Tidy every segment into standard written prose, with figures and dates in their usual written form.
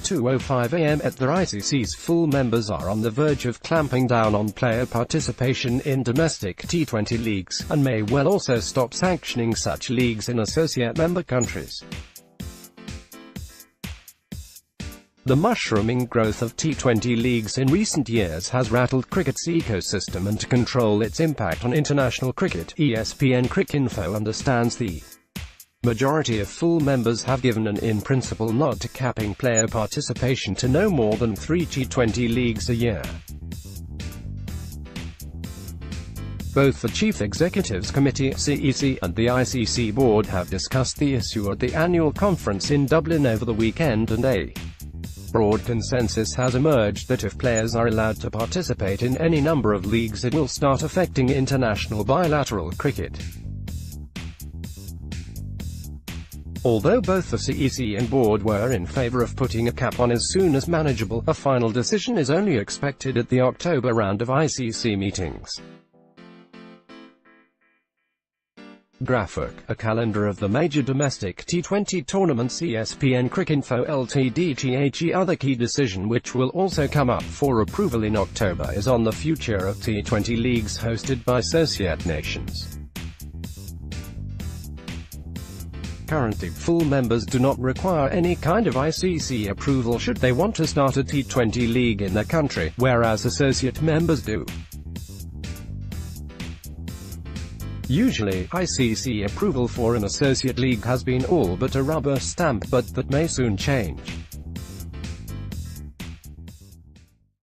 2:05 a.m. at the ICC's full members are on the verge of clamping down on player participation in domestic T20 leagues, and may well also stop sanctioning such leagues in associate member countries. The mushrooming growth of T20 leagues in recent years has rattled cricket's ecosystem, and to control its impact on international cricket, ESPN Cricinfo understands the majority of full members have given an in-principle nod to capping player participation to no more than 3 T20 leagues a year. Both the Chief Executives Committee (CEC) and the ICC Board have discussed the issue at the annual conference in Dublin over the weekend, and a broad consensus has emerged that if players are allowed to participate in any number of leagues, it will start affecting international bilateral cricket. Although both the CEC and Board were in favour of putting a cap on as soon as manageable, a final decision is only expected at the October round of ICC meetings. Graphic: a calendar of the major domestic T20 tournaments. ESPN Cricinfo Ltd. Other key decision which will also come up for approval in October is on the future of T20 leagues hosted by associate nations. Currently, full members do not require any kind of ICC approval should they want to start a T20 league in their country, whereas associate members do. Usually, ICC approval for an associate league has been all but a rubber stamp, but that may soon change.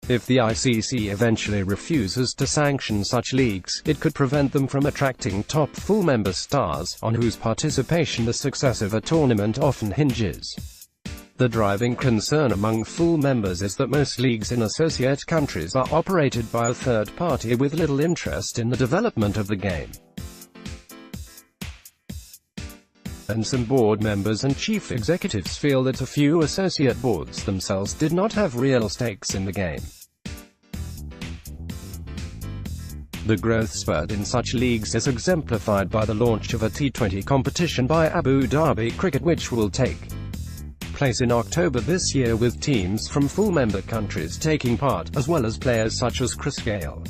If the ICC eventually refuses to sanction such leagues, it could prevent them from attracting top full member stars, on whose participation the success of a tournament often hinges. The driving concern among full members is that most leagues in associate countries are operated by a third party with little interest in the development of the game. And some board members and chief executives feel that a few associate boards themselves did not have real stakes in the game. The growth spurred in such leagues is exemplified by the launch of a T20 competition by Abu Dhabi Cricket, which will take place in October this year, with teams from full member countries taking part, as well as players such as Chris Gayle.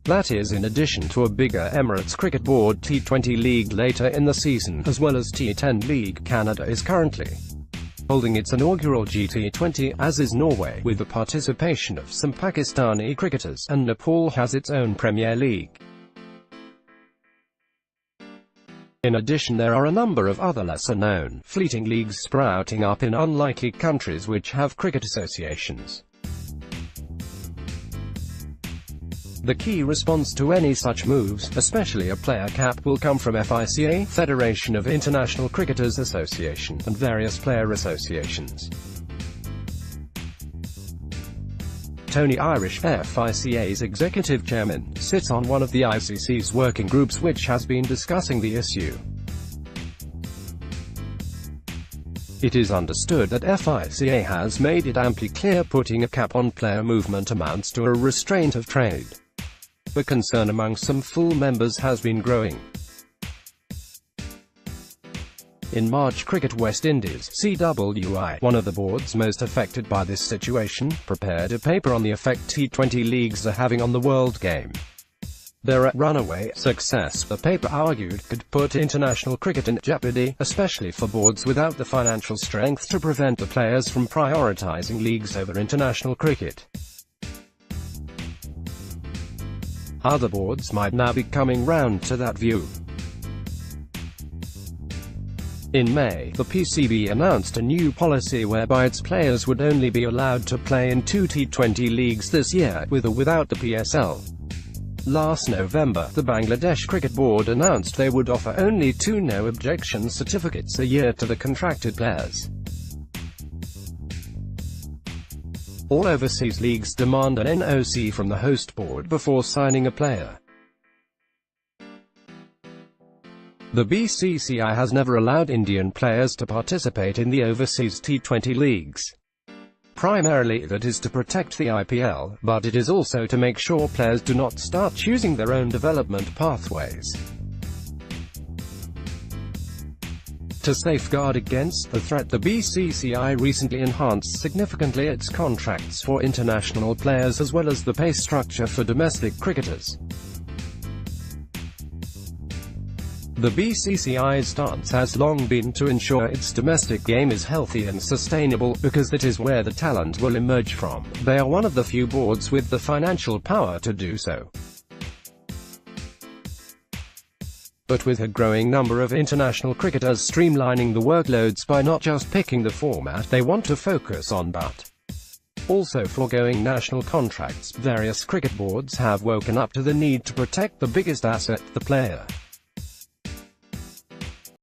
That is in addition to a bigger Emirates Cricket Board T20 league later in the season, as well as T10 league. Canada is currently holding its inaugural G20, as is Norway, with the participation of some Pakistani cricketers, and Nepal has its own Premier League. In addition, there are a number of other lesser-known, fleeting leagues sprouting up in unlikely countries which have cricket associations. The key response to any such moves, especially a player cap, will come from FICA, Federation of International Cricketers Association, and various player associations. Tony Irish, FICA's executive chairman, sits on one of the ICC's working groups which has been discussing the issue. It is understood that FICA has made it amply clear putting a cap on player movement amounts to a restraint of trade. The concern among some full members has been growing. In March, Cricket West Indies (CWI), one of the boards most affected by this situation, prepared a paper on the effect T20 leagues are having on the world game. Their runaway success, the paper argued, could put international cricket in jeopardy, especially for boards without the financial strength to prevent the players from prioritizing leagues over international cricket. Other boards might now be coming round to that view. In May, the PCB announced a new policy whereby its players would only be allowed to play in 2 T20 leagues this year, with or without the PSL. Last November, the Bangladesh Cricket Board announced they would offer only 2 no-objection certificates a year to the contracted players. All overseas leagues demand an NOC from the host board before signing a player. The BCCI has never allowed Indian players to participate in the overseas T20 leagues. Primarily that is to protect the IPL, but it is also to make sure players do not start choosing their own development pathways. To safeguard against the threat, the BCCI recently enhanced significantly its contracts for international players as well as the pay structure for domestic cricketers. The BCCI's stance has long been to ensure its domestic game is healthy and sustainable, because that is where the talent will emerge from. They are one of the few boards with the financial power to do so. But with a growing number of international cricketers streamlining the workloads by not just picking the format they want to focus on but also foregoing national contracts, various cricket boards have woken up to the need to protect the biggest asset, the player.